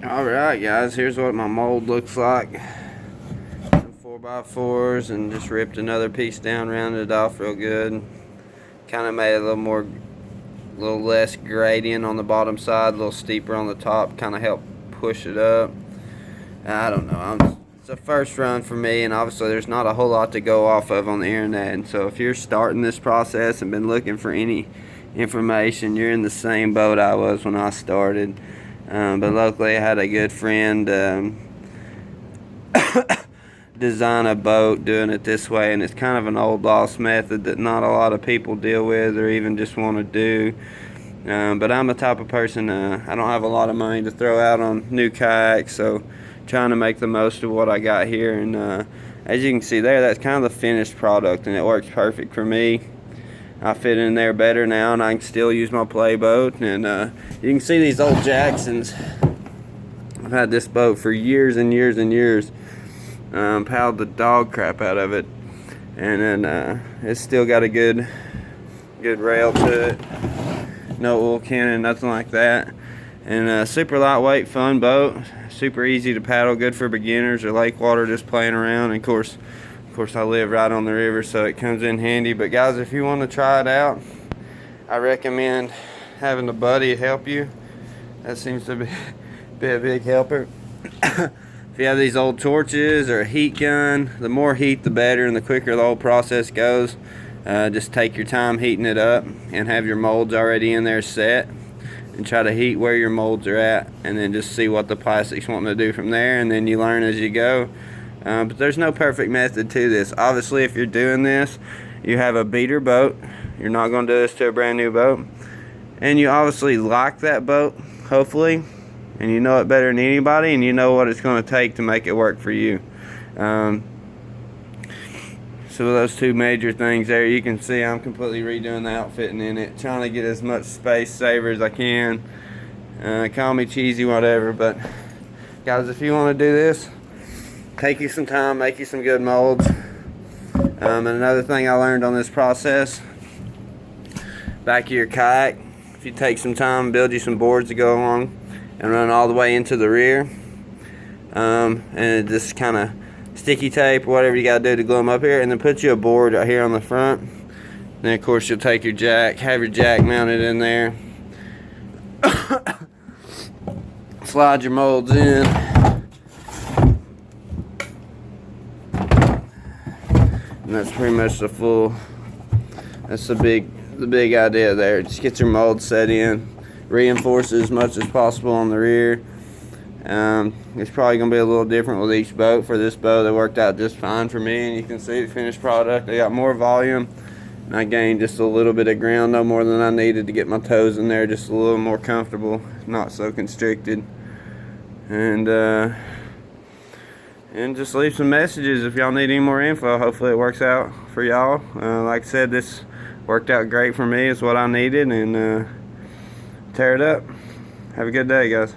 Alright guys, here's what my mold looks like. Some 4x4s and just ripped another piece down, rounded it off real good. Kind of made it a little less gradient on the bottom side, a little steeper on the top, kind of help push it up. I don't know, it's a first run for me, and obviously there's not a whole lot to go off of on the internet. And so if you're starting this process and been looking for any information, you're in the same boat I was when I started. But luckily I had a good friend design a boat doing it this way, and it's kind of an old lost method that not a lot of people deal with or even just want to do. But I'm the type of person, I don't have a lot of money to throw out on new kayaks, so trying to make the most of what I got here. And as you can see there, that's kind of the finished product, and it works perfect for me. I fit in there better now, and I can still use my play boat. And you can see these old Jacksons. I've had this boat for years and years and years. Paddled the dog crap out of it, and then it's still got a good rail to it. No oil cannon, nothing like that. And super lightweight, fun boat. Super easy to paddle, good for beginners or lake water, just playing around. And of course I live right on the river, so it comes in handy. But guys, if you want to try it out, I recommend having a buddy help you. That seems to be a big helper. If you have these old torches or a heat gun, the more heat the better, and the quicker the whole process goes. Just take your time heating it up and have your molds already in there set, and try to heat where your molds are at, and then just see what the plastic's wanting to do from there, and then you learn as you go. But there's no perfect method to this. Obviously, if you're doing this, you have a beater boat. You're not going to do this to a brand new boat. And you obviously like that boat, hopefully, and you know it better than anybody, and you know what it's going to take to make it work for you. So those two major things there, you can see I'm completely redoing the outfitting in it, trying to get as much space saver as I can. Call me cheesy, whatever, but guys, if you want to do this, take you some time, make you some good molds. And another thing I learned on this process, back of your kayak, if you take some time, build you some boards to go along and run all the way into the rear, and just kind of sticky tape or whatever you got to do to glue them up here, and then put you a board right here on the front. Then of course you'll take your jack, have your jack mounted in there, slide your molds in, and that's pretty much that's the big idea there. Just get your mold set in, reinforce it as much as possible on the rear. It's probably going to be a little different with each boat. For this boat, it worked out just fine for me, and you can see the finished product. I got more volume, and I gained just a little bit of ground, no more than I needed to get my toes in there, just a little more comfortable, not so constricted. And just leave some messages if y'all need any more info. Hopefully it works out for y'all. Like I said, this worked out great for me. It's what I needed, and tear it up. Have a good day, guys.